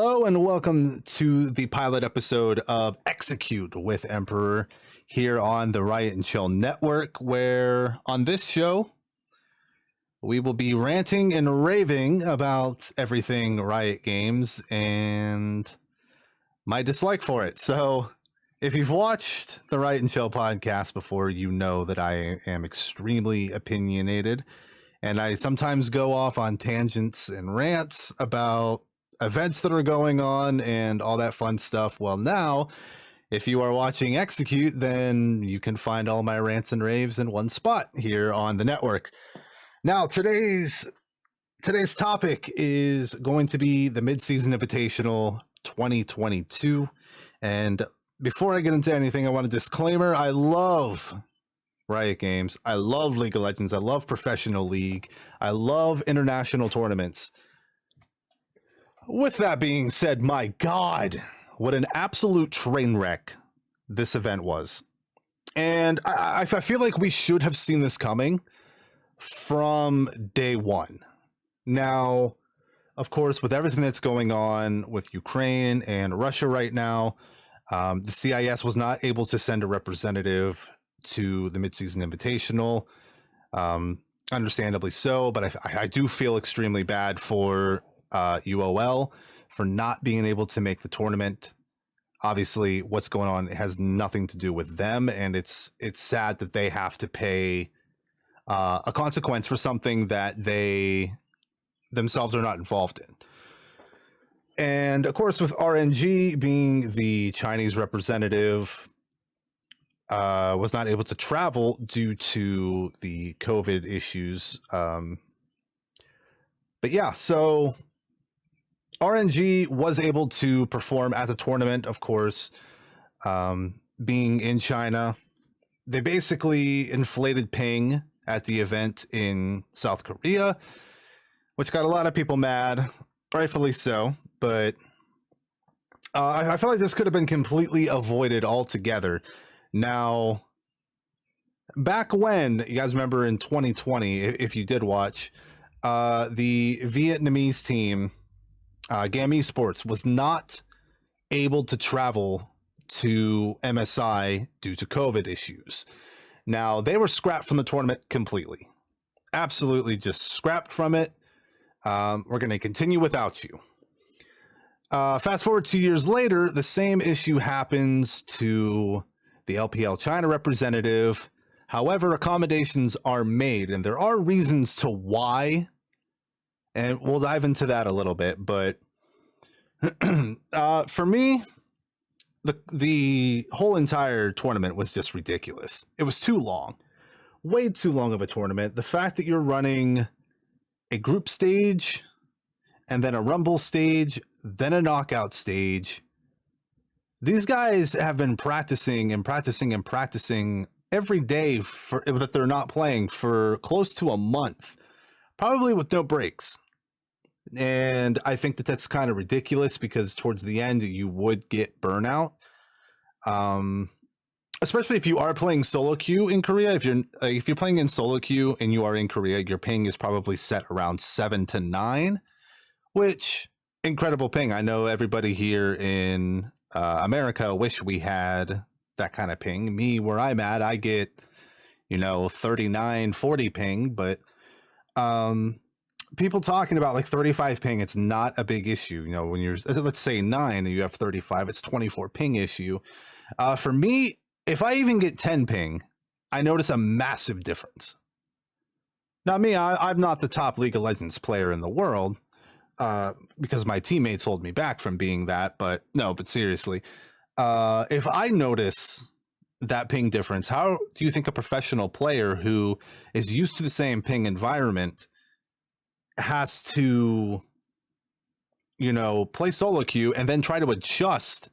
Hello and welcome to the pilot episode of Execute with Emperor here on the Riot and Chill Network, where on this show we will be ranting and raving about everything Riot games and my dislike for it. So if you've watched the Riot and Chill podcast before, you know that I am extremely opinionated and I sometimes go off on tangents and rants about events that are going on and all that fun stuff. Well, now, if you are watching Execute, then you can find all my rants and raves in one spot here on the network. Now, today's topic is going to be the Mid-Season Invitational 2022. And before I get into anything, I want a disclaimer. I love Riot games. I love League of Legends. I love Professional League. I love international tournaments. With that being said, my God, what an absolute train wreck this event was. And I feel like we should have seen this coming from day one. Now, of course, with everything that's going on with Ukraine and Russia right now, the CIS was not able to send a representative to the Mid-Season Invitational. Understandably so, but I do feel extremely bad for UOL for not being able to make the tournament. Obviously, what's going on has nothing to do with them, and it's sad that they have to pay a consequence for something that they themselves are not involved in. And of course, with RNG being the Chinese representative, was not able to travel due to the COVID issues. But yeah, so RNG was able to perform at the tournament, of course, being in China. They basically inflated ping at the event in South Korea, which got a lot of people mad, rightfully so. But I feel like this could have been completely avoided altogether. Now, back when, you guys remember in 2020, if you did watch, the Vietnamese team, GAM Esports, was not able to travel to MSI due to COVID issues. Now, they were scrapped from the tournament completely. Absolutely just scrapped from it. We're going to continue without you. Fast forward 2 years later, the same issue happens to the LPL China representative. However, accommodations are made, and there are reasons to why. And we'll dive into that a little bit, but for me, the whole entire tournament was just ridiculous. It was too long, way too long of a tournament. The fact that you're running a group stage and then a rumble stage, then a knockout stage. These guys have been practicing and practicing and practicing every day that they're not playing for close to a month, probably with no breaks. And I think that that's kind of ridiculous because towards the end you would get burnout, especially if you are playing solo queue in Korea. If you're playing in solo queue and you are in Korea, your ping is probably set around 7 to 9, which incredible ping. I know everybody here in America wish we had that kind of ping. Me, where I'm at, I get 39, 40 ping, but people talking about like 35 ping, it's not a big issue. When you're, let's say 9 and you have 35, it's 24 ping issue. For me, if I even get 10 ping, I notice a massive difference. Now me, I'm not the top League of Legends player in the world, because my teammates hold me back from being that, but seriously, if I notice that ping difference, how do you think a professional player who is used to the same ping environment has to, play solo queue and then try to adjust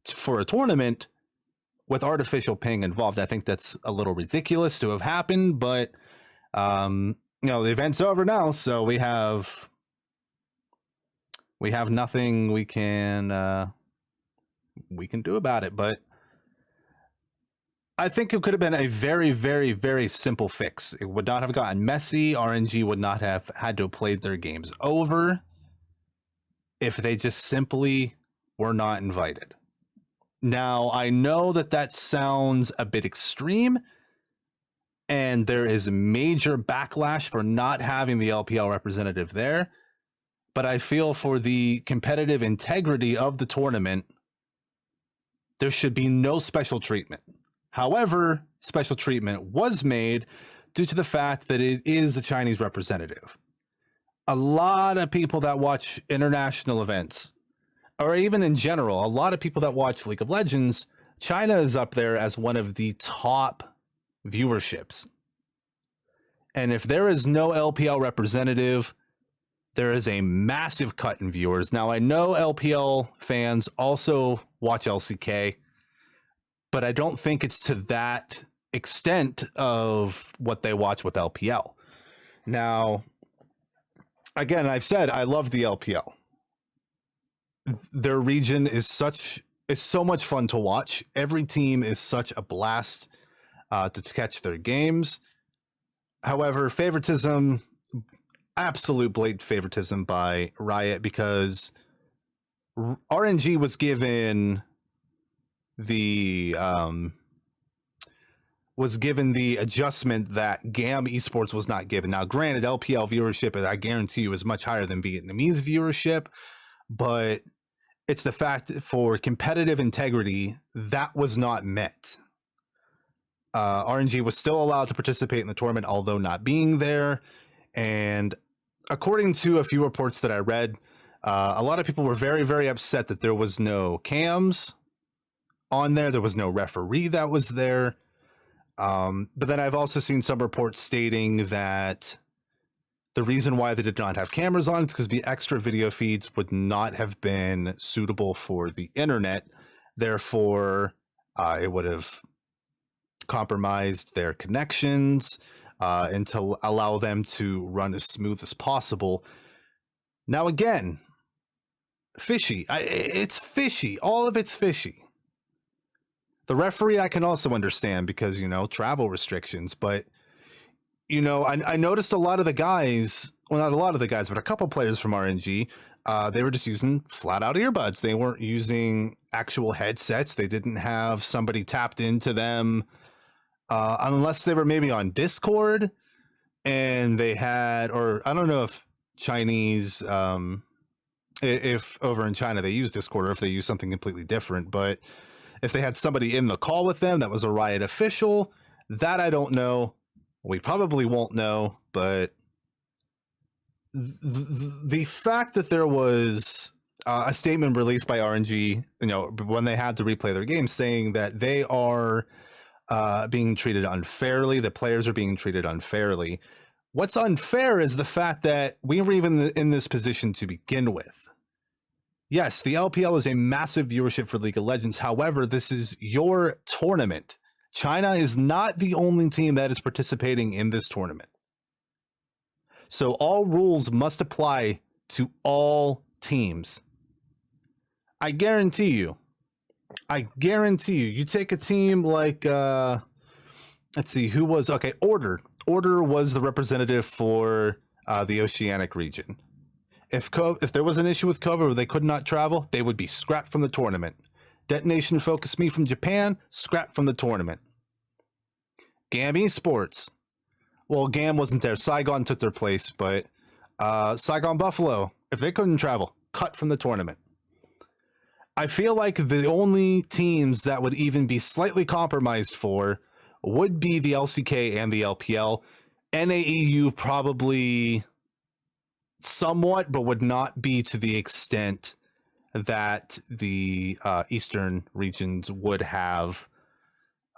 for a tournament with artificial ping involved? I think that's a little ridiculous to have happened, but the event's over now, so we have nothing we can do about it. But I think it could have been a very, very, very simple fix. It would not have gotten messy. RNG would not have had to have played their games over. if they just simply were not invited. Now, I know that that sounds a bit extreme, and there is major backlash for not having the LPL representative there, but I feel for the competitive integrity of the tournament, there should be no special treatment. However, special treatment was made due to the fact that it is a Chinese representative. A lot of people that watch international events, or even in general, a lot of people that watch League of Legends, China is up there as one of the top viewerships. And if there is no LPL representative, there is a massive cut in viewers. Now, I know LPL fans also watch LCK, but I don't think it's to that extent of what they watch with LPL. Now, again, I've said I love the LPL. Their region is so much fun to watch. Every team is such a blast to catch their games. However, favoritism, absolute blatant favoritism by Riot, because RNG was given the adjustment that GAM Esports was not given. Now, granted, LPL viewership, I guarantee you, is much higher than Vietnamese viewership, but it's the fact that for competitive integrity, that was not met. RNG was still allowed to participate in the tournament, although not being there. And according to a few reports that I read, a lot of people were very, very upset that there was no cams on there. There was no referee that was there. But then I've also seen some reports stating that the reason why they did not have cameras on is because the extra video feeds would not have been suitable for the internet. Therefore, it would have compromised their connections and to allow them to run as smooth as possible. Now, again, fishy. It's fishy. All of it's fishy. The referee I can also understand because, travel restrictions. But, I noticed a lot of the guys, well, not a lot of the guys, but a couple players from RNG, they were just using flat out earbuds. They weren't using actual headsets. They didn't have somebody tapped into them unless they were maybe on Discord and they had, or I don't know if Chinese, if over in China they use Discord or if they use something completely different, but if they had somebody in the call with them that was a Riot official, that I don't know. We probably won't know, but the fact that there was a statement released by RNG, when they had to replay their game, saying that they are being treated unfairly, the players are being treated unfairly. What's unfair is the fact that we were even in this position to begin with. Yes, the LPL is a massive viewership for League of Legends. However, this is your tournament. China is not the only team that is participating in this tournament. So all rules must apply to all teams. I guarantee you, you take a team like, let's see, who was, okay, Order. Order was the representative for the Oceanic region. If there was an issue with COVID where they could not travel, they would be scrapped from the tournament. Detonation Focus Me from Japan, scrapped from the tournament. GAM Esports. Well, GAM wasn't there. Saigon took their place, but Saigon Buffalo, if they couldn't travel, cut from the tournament. I feel like the only teams that would even be slightly compromised for would be the LCK and the LPL. NAEU probably somewhat, but would not be to the extent that the eastern regions would have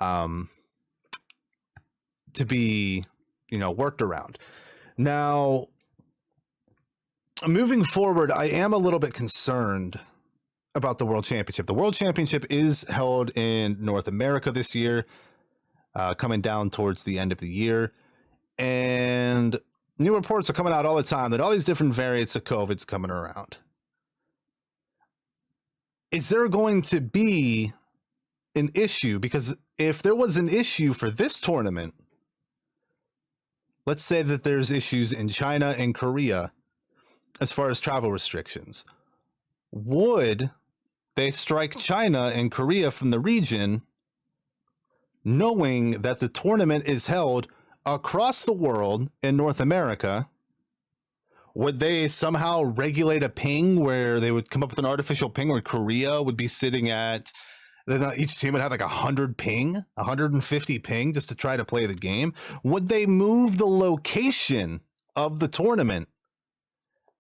to be, worked around. Now, moving forward, I am a little bit concerned about the World Championship. The World Championship is held in North America this year, coming down towards the end of the year. And new reports are coming out all the time that all these different variants of COVID's coming around. Is there going to be an issue? Because if there was an issue for this tournament, let's say that there's issues in China and Korea as far as travel restrictions. Would they strike China and Korea from the region, knowing that the tournament is held across the world in North America? Would they somehow regulate a ping where they would come up with an artificial ping where Korea would be sitting at, then each team would have like 100 ping, 150 ping just to try to play the game? Would they move the location of the tournament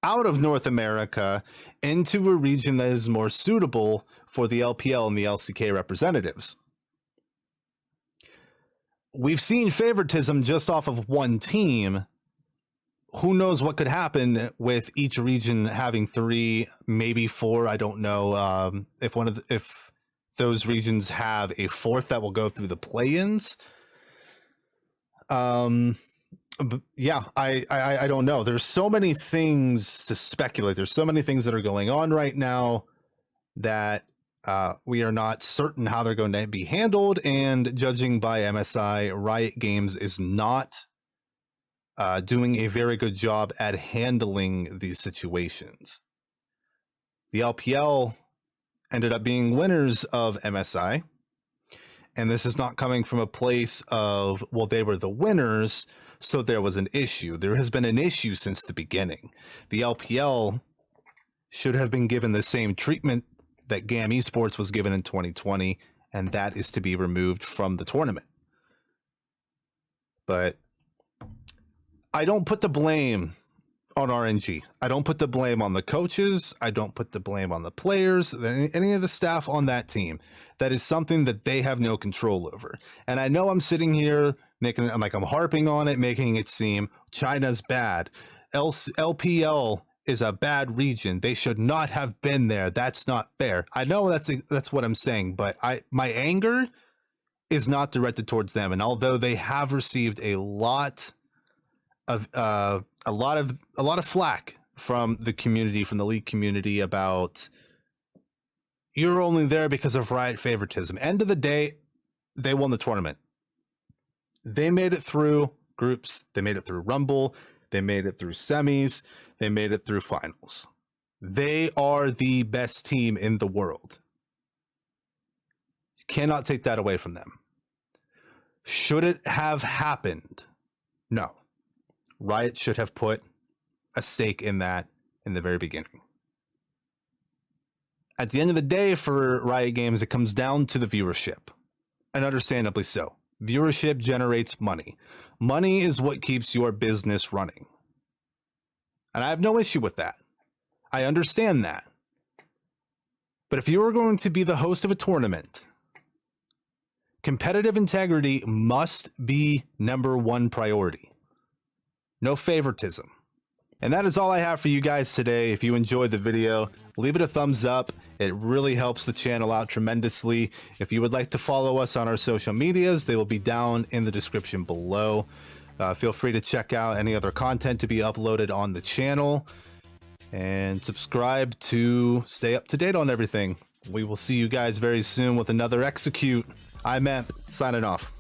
out of North America into a region that is more suitable for the LPL and the LCK representatives? We've seen favoritism just off of one team. Who knows what could happen with each region having 3, maybe 4. I don't know if those regions have a 4th that will go through the play-ins. But yeah, I don't know. There's so many things to speculate. There's so many things that are going on right now that we are not certain how they're going to be handled. And judging by MSI, Riot Games is not doing a very good job at handling these situations. The LPL ended up being winners of MSI. And this is not coming from a place of, well, they were the winners, so there was an issue. There has been an issue since the beginning. The LPL should have been given the same treatment that GAM Esports was given in 2020, and that is to be removed from the tournament. But I don't put the blame on RNG. I don't put the blame on the coaches. I don't put the blame on the players, any of the staff on that team. That is something that they have no control over. And I know I'm sitting here I'm harping on it, making it seem China's bad. LPL is a bad region. They should not have been there. That's not fair. I know that's what I'm saying, but my anger is not directed towards them. And although they have received a lot of flack from the community, from the league community, about you're only there because of Riot favoritism. End of the day, they won the tournament. They made it through groups. They made it through Rumble. They made it through semis. They made it through finals. They are the best team in the world. You cannot take that away from them. Should it have happened? No. Riot should have put a stake in that in the very beginning. At the end of the day, for Riot Games, it comes down to the viewership, and understandably so. Viewership generates money. Money is what keeps your business running. And I have no issue with that. I understand that. But if you are going to be the host of a tournament, competitive integrity must be #1 priority. No favoritism. And that is all I have for you guys today. If you enjoyed the video, leave it a thumbs up. It really helps the channel out tremendously. If you would like to follow us on our social medias, they will be down in the description below. Feel free to check out any other content to be uploaded on the channel, and subscribe to stay up to date on everything. We will see you guys very soon with another Execute. I'm Emp, signing off.